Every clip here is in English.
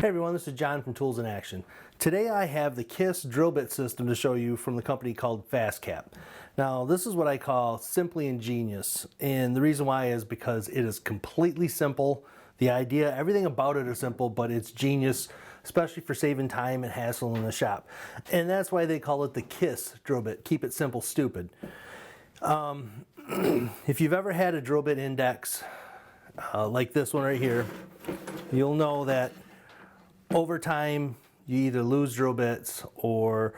Hey everyone, this is John from Tools in Action. Today I have the KISS drill bit system to show you from the company called FastCap. Now this is what I call simply ingenious, and the reason why is because it is completely simple. The idea, everything about it is simple, but it's genius, especially for saving time and hassle in the shop. And that's why they call it the KISS drill bit, keep it simple, stupid. If you've ever had a drill bit index like this one right here, you'll know that over time, you either lose drill bits or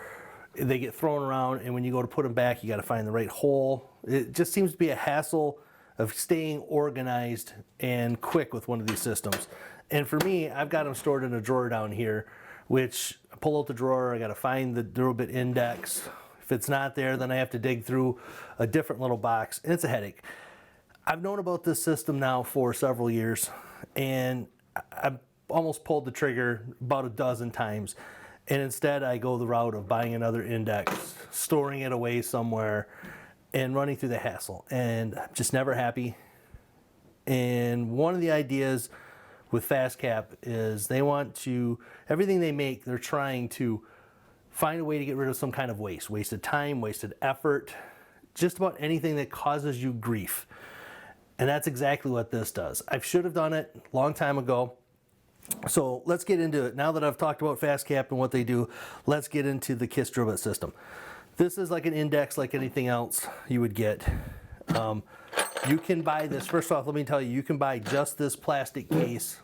they get thrown around, and when you go to put them back, you got to find the right hole. It just seems to be a hassle of staying organized and quick with one of these systems. And for me, I've got them stored in a drawer down here, which I pull out the drawer, I got to find the drill bit index. If it's not there, then I have to dig through a different little box, and it's a headache. I've known about this system now for several years, and I've almost pulled the trigger about a dozen times, and instead I go the route of buying another index, storing it away somewhere, and running through the hassle, and I'm just never happy. And one of the ideas with FastCap is they want to, everything they make, they're trying to find a way to get rid of some kind of waste, wasted time, wasted effort, just about anything that causes you grief. And that's exactly what this does. I should have done it a long time ago. So let's get into it. Now that I've talked about FastCap and what they do, let's get into the KISS drill bit system. This is like an index like anything else you would get. You can buy this, first off, let me tell you, you can buy just this plastic case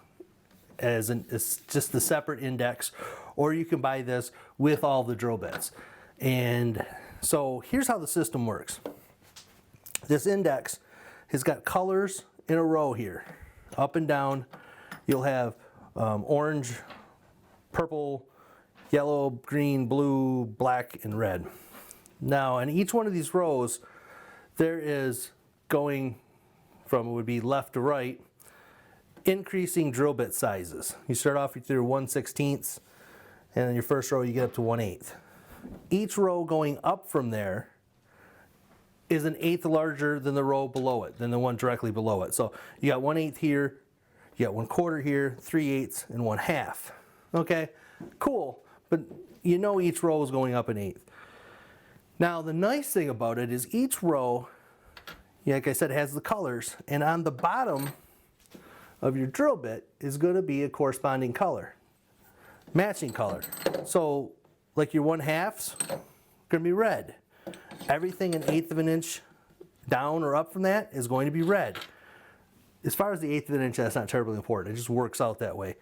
as it's just the separate index, or you can buy this with all the drill bits. And so here's how the system works. This index has got colors in a row here, up and down. You'll have orange, purple, yellow, green, blue, black, and red. Now, in each one of these rows, there is going from, it would be left to right, increasing drill bit sizes. You start off with your 1/16, and then your first row you get up to 1/8. Each row going up from there is an eighth larger than the row below it, than the one directly below it. So you got 1/8 here, you got 1/4 here, 3/8, and 1/2. Okay, cool, but you know each row is going up an eighth. Now the nice thing about it is each row, like I said, has the colors, and on the bottom of your drill bit is going to be a corresponding color, matching color. So like your 1/2's going to be red. Everything an eighth of an inch down or up from that is going to be red. As far as the eighth of an inch, that's not terribly important. It just works out that way.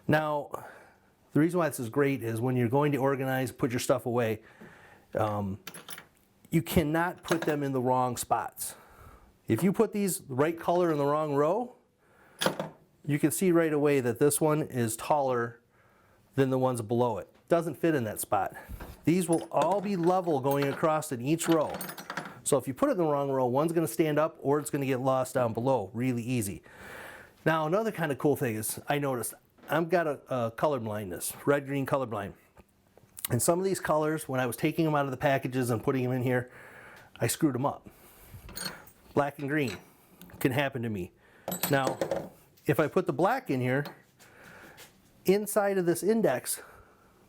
Now, the reason why this is great is when you're going to organize, put your stuff away, you cannot put them in the wrong spots. If you put these right color in the wrong row, you can see right away that this one is taller than the ones below it. Doesn't fit in that spot. These will all be level going across in each row. So if you put it in the wrong row, one's going to stand up or it's going to get lost down below really easy. Now another kind of cool thing is I noticed I've got a color blindness, red-green color blind. And some of these colors, when I was taking them out of the packages and putting them in here, I screwed them up. Black and green can happen to me. Now, if I put the black in here, inside of this index,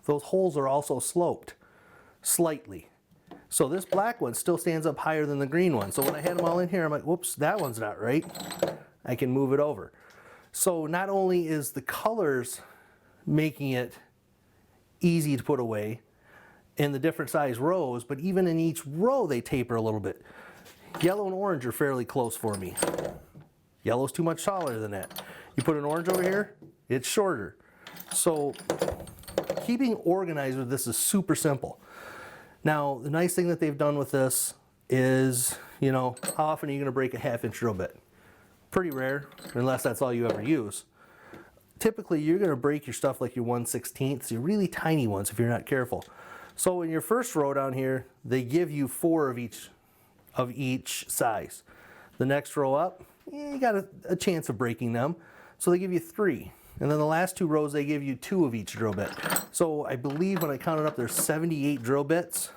those holes are also sloped slightly. So this black one still stands up higher than the green one. So when I had them all in here, I'm like, whoops, that one's not right. I can move it over. So not only is the colors making it easy to put away in the different size rows, but even in each row they taper a little bit. Yellow and orange are fairly close for me. Yellow's too much taller than that. You put an orange over here, it's shorter. So keeping organized with this is super simple. Now, the nice thing that they've done with this is, you know, how often are you going to break a 1/2 inch drill bit? Pretty rare, unless that's all you ever use. Typically, you're going to break your stuff like your 1/16, your really tiny ones if you're not careful. So in your first row down here, they give you 4 of each size. The next row up, you got a chance of breaking them, so they give you 3. And then the last 2 rows, they give you 2 of each drill bit. So I believe when I counted up, there's 78 drill bits.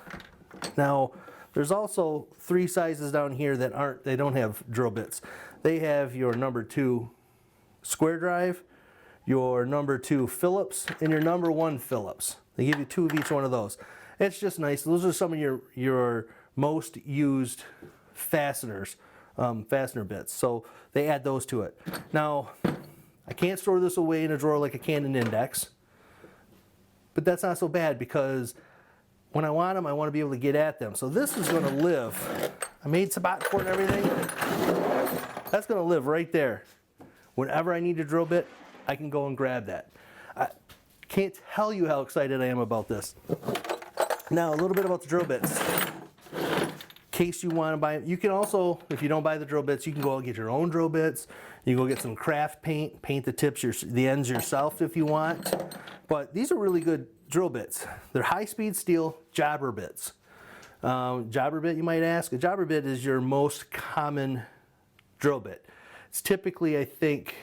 Now, there's also 3 sizes down here that they don't have drill bits. They have your number 2 square drive, your number 2 Phillips, and your number 1 Phillips. They give you 2 of each one of those. It's just nice. Those are some of your most used fasteners, fastener bits. So they add those to it. Now, I can't store this away in a drawer like a Canon Index, but that's not so bad because when I want them, I want to be able to get at them. So this is going to live. I made spot for it and everything. That's going to live right there. Whenever I need a drill bit, I can go and grab that. I can't tell you how excited I am about this. Now, a little bit about the drill bits. In case you want to buy them, you can also, if you don't buy the drill bits, you can go out and get your own drill bits. You can go get some craft paint, paint the tips, the ends yourself if you want. But these are really good drill bits. They're high-speed steel jobber bits. Jobber bit, you might ask? A jobber bit is your most common drill bit. It's typically, I think,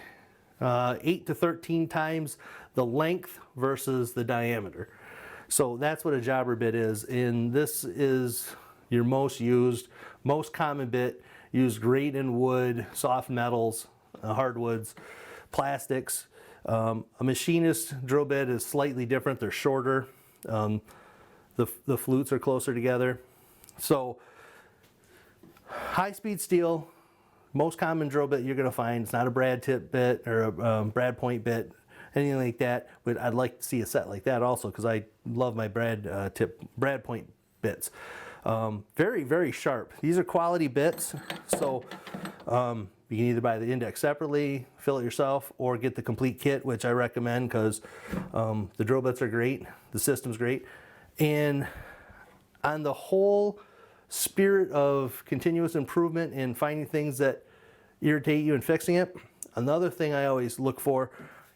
8 to 13 times the length versus the diameter. So that's what a jobber bit is, and this is your most used, most common bit, used great in wood, soft metals, hardwoods, plastics. A machinist drill bit is slightly different. They're shorter. The flutes are closer together. So high-speed steel, most common drill bit you're going to find. It's not a brad tip bit or a brad point bit, anything like that. But I'd like to see a set like that also because I love my brad point bits. Very, very sharp. These are quality bits. So you can either buy the Index separately, fill it yourself, or get the complete kit, which I recommend because the drill bits are great, the system's great. And on the whole spirit of continuous improvement and finding things that irritate you and fixing it, another thing I always look for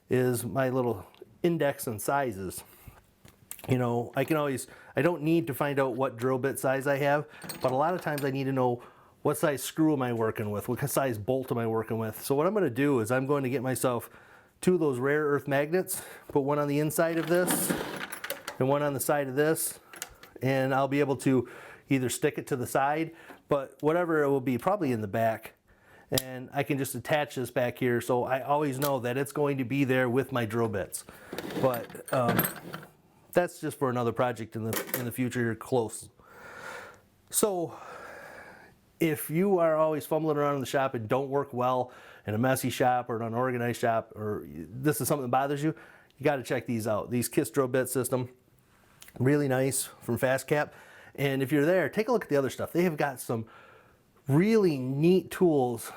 is my little index and sizes. You know, I don't need to find out what drill bit size I have, but a lot of times I need to know what size screw am I working with, what size bolt am I working with. So what I'm going to do is I'm going to get myself 2 of those rare earth magnets, put one on the inside of this and one on the side of this, and I'll be able to either stick it to the side, but whatever it will be, probably in the back. And I can just attach this back here so I always know that it's going to be there with my drill bits. But that's just for another project in the future, close. So if you are always fumbling around in the shop and don't work well in a messy shop or an unorganized shop, or this is something that bothers you, you got to check these out. These KISS drill bit system, really nice from FastCap. And if you're there, take a look at the other stuff. They have got some really neat tools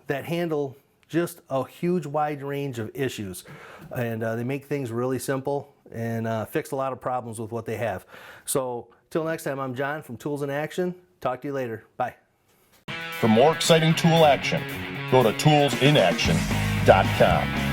that handle just a huge wide range of issues. And they make things really simple and fix a lot of problems with what they have. So till next time, I'm John from Tools in Action. Talk to you later. Bye. For more exciting tool action, go to toolsinaction.com.